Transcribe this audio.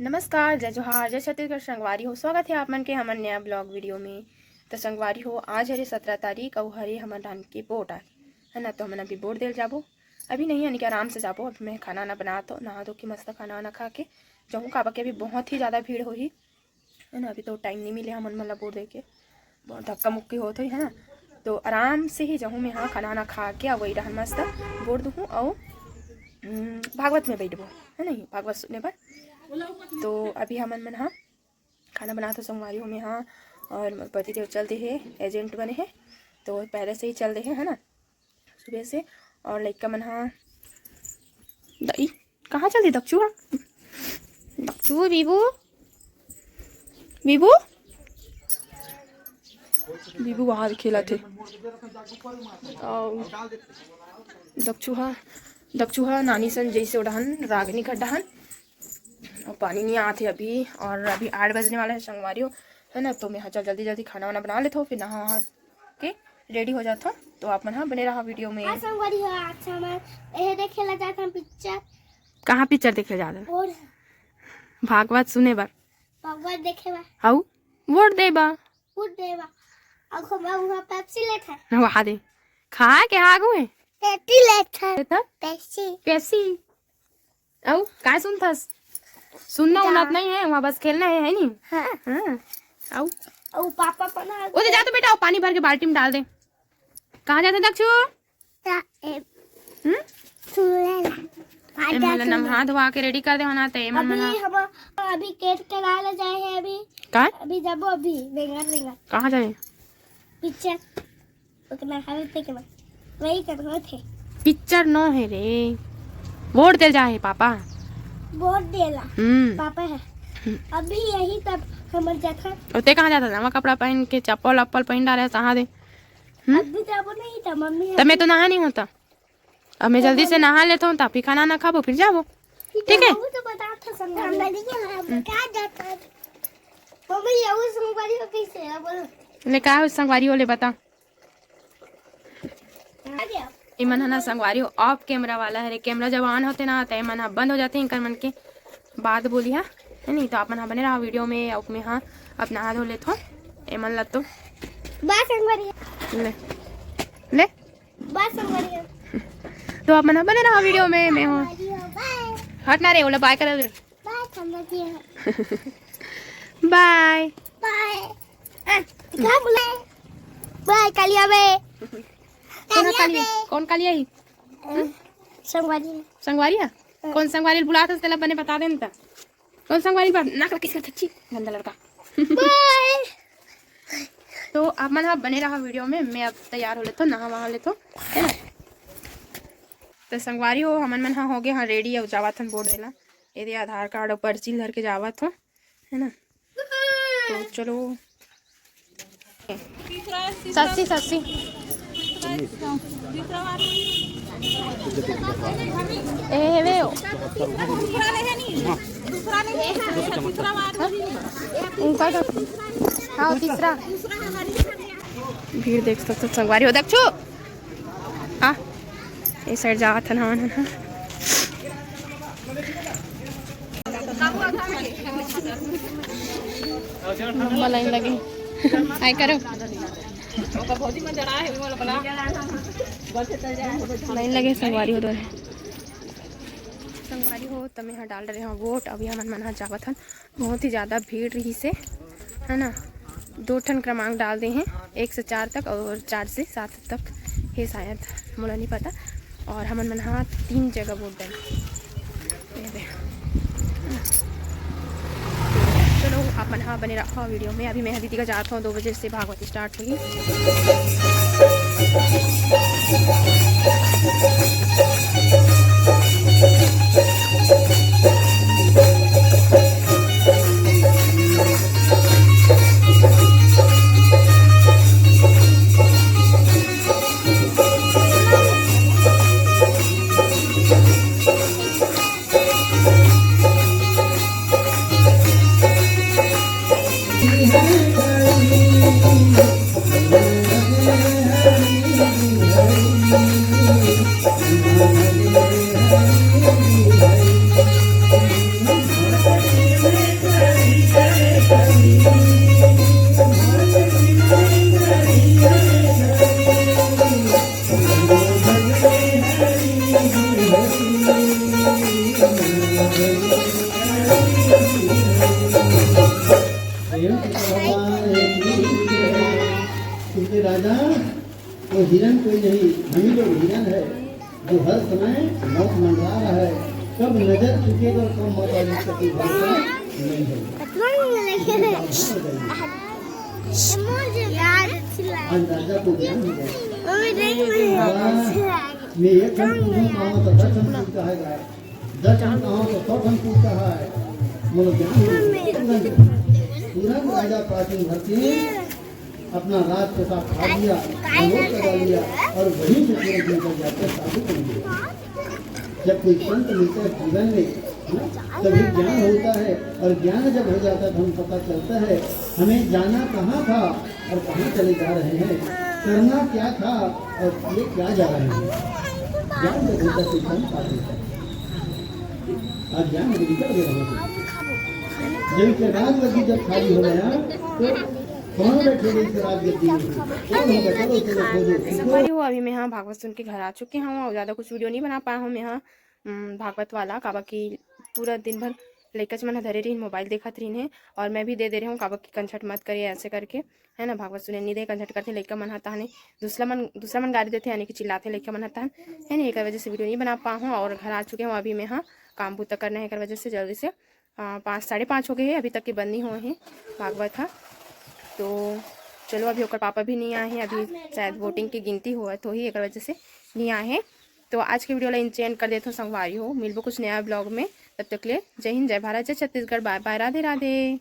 नमस्कार, जय जोहार, जय छत्तीसगढ़। संगवारी हो, स्वागत है आप मन के हमन नया ब्लॉग वीडियो में। तो संगवारी हो, आज हरे 17 तारीख और हरे हमन धान की बोट आए है ना। तो हमन अभी बोट देल जाबो, अभी नहीं यानी कि आराम से जाबो। अभी मैं खाना ना बना तो नहा धो के मस्त खाना वाना खा के जाऊँ। काबा के अभी बहुत ही ज़्यादा भीड़ होही है ना। अभी तो टाइम नहीं मिले हमन मतलब बोट दे के, बहुत धक्का मुक्की होत है ना। तो आराम से ही जाऊँ मैं, हाँ खाना वाना खा के और वही रहन मस्त बोट दूँ और भागवत में बैठबो है नहीं, भागवत सुनने पर। तो अभी हमन मन हाँ खाना बनाते संगवारी हो में हाँ। और पति देव चलते हैं, एजेंट बने हैं तो पहले से ही चल रहे हैं है ना सुबह से। और लड़का मन हाँ दई कहाँ चलती दक्षु, हाँ दक्षु बीबू बीबू बीबू बाहर खेला थे। दक्षु हाँ नानी सन जैसे उड़ान रागनी खड्डाहन और पानी नहीं आते अभी। और अभी 8 बजने वाला है संगवारी हो है ना। तो मैं हाँ चल जल्दी जल्दी खाना वाना बना लेता हूँ, फिर नहा वहा के रेडी हो जाता हूँ। तो आप मन हाँ बने रहा वीडियो में। पिक्चर कहाँ पिक्चर देखे जा रहे? भागवत सुने बार, भागवत देखे बा, हाउ वोट दे बा, आखो बा वहां पेप्सी लेता वहा दे खा के आगू है पेप्सी लेता पेप्सी औ काय सुनथस? सुनना उन्नत नहीं है वहाँ, बस खेलना है नहीं। हाँ आओ और पापा बना उधर जा तो बेटा, वो पानी भर के बाल्टी में डाल दे। कहाँ जाते दक्षु? नहा धोवा के रेडी कर दे होना ते मन मना। अभी केट कराने जाए हैं अभी। का अभी जाबो अभी बेंगर कहाँ जाए? पिक्चर उतना खाने थे के बाद वही करना थे। पिक्चर नो है रे, वोट दे जाए पापा, वोट देला पापा है। अभी यही तब हमर जाता। ओते कहाँ जाता? नवा कपड़ा पहन के चप्पल अप्पल पहन डाले कहाँ दे। अभी जाबो नहीं था मम्मी। तब मैं तो नहा नहीं होता, अब मैं जल्दी से नहा लेता हूँ, फिर खाना ना खाबो फिर जाबो। ठीक है तो बता था संगवारी क्या जाता है मम्मी। ये संगवारी को कैसे है बोलो ले का संगवारी हो ले बता। आ गया इमन है ना संगवारी हो ऑफ कैमरा वाला है रे। कैमरा जब ऑन होते ना तो मन बंद हो जाते हैं इनकर मन के बात बोली है नहीं। तो आप मन बने रहा वीडियो में और में हाँ अपना हाथ धो लेते हो एमन लग तो बस संगवारी ले ले बस संगवारी। तो आप मन बने रहा वीडियो में मैं हूँ। हट ना रे बोला बाय कर दे। बाय संगवारी बाय बाय क्या बोले बाय कालिया बे कौन कालिया ही संगवारी है कौन संगवारी बुला था तेला बने बता देना कौन संगवारी बात ना कर किसका थच्ची गंदा लड़का। बाय तो आप मन हाँ बने रहा वीडियो में, मैं अब तैयार हो लेता हूँ नहा वहा लेता हूँ है ना। तो संगवारी हो हमन मन हाँ हो गए हाँ रेडी और जावत हन बोर्ड देला ये आधार कार्ड और पर्ची धर के जावत हो है ना। तो चलो सस्सी सस्सी ए वे हाँ तीसरा भीड़ देख सकते संगवारी हो दक्षु। हाँ ये साइड जावत हन हमन हाँ लंबा लाइन लगी हाय करो लाइन लगे संगवारी हो दो संगवारी हो तब यहाँ डाल रहे हैं वोट। अभी हमन मन जावत हन, बहुत ही ज़्यादा भीड़ रही से है ना। 2 ठन क्रमांक डाल दे हैं 1 से 4 तक और 4 से 7 तक है शायद, मुझे नहीं पता। और हमन मन 3 जगह वोट डाले। चलो आप मन बने रखा वीडियो में। अभी मैं दीदी का जाता हूँ 2 बजे से भागवत स्टार्ट होगी। क्योंकि राजा वो हिरन कोई नहीं, हम ही लोग हिरन है जो हर समय मौत मंडरा रहा है। कब नजर चुकेगा और कब मौत आने की भरोसा नहीं है। आज राजा को ज्ञान हो गया। मैं एक हम पूछूं कहाँ तो 10 हम पूछता है गाय, 10 हम कहाँ तो 100 हम पूछता है। मतलब ज्ञान हो गया। तुरंत राजा प्राचीन भरती अपना राज के साथ खा लिया, नमोद करा लिया और वहीं से तुरंत निकल जाकर साधु बन गए। जब कोई संत मिलता है जीवन में तभी ज्ञान होता है, और ज्ञान जब हो जाता है तो हमें पता चलता है हमें जाना कहाँ था और कहाँ चले जा रहे हैं, करना क्या था और ये क्या जा रहे हैं। ज्ञान जब होता है तो संत पाते हैं। आज ज्ञान मुझे निकल गया। जब के राजगद्दी जब खाली हो गया तो कौन बैठे इस राजगद्दी में? कौन होगा? चलो चलो खोजो। संगवारी हो अभी मैं यहाँ भागवत सुन के घर आ चुके हैं और ज़्यादा कुछ वीडियो नहीं बना पाया हूँ मैं यहाँ भागवत वाला काबा की पूरा दिन भर लेकर मन धरे रही मोबाइल देखत रही है और मैं भी दे रही हूँ काबा की कंछट मत करिए ऐसे करके है ना। भागवत सुने नहीं दे कंछट करते लड़का मन हता है दूसरा मन गाड़ी देते यानी कि चिल्लाते लड़का मन हता है ना। एक वजह से वीडियो नहीं बना पा हूँ और घर आ चुके हूँ अभी मैं यहाँ काम बूता करना है एक वजह से जल्दी से 5 साढ़े 5 हो गए हैं अभी तक के बंद नहीं हुए हैं भागवत था। तो चलो अभी होकर पापा भी नहीं आए हैं, अभी शायद वोटिंग की गिनती हुआ तो ही एक वजह से नहीं आए हैं। तो आज के वीडियो ला इंचेंड कर देता हूँ संगवारी हो, मिलबो कुछ नया ब्लॉग में। तब तक ले जय हिंद, जय भारत, जय छत्तीसगढ़, बाय बाय, राधे राधे।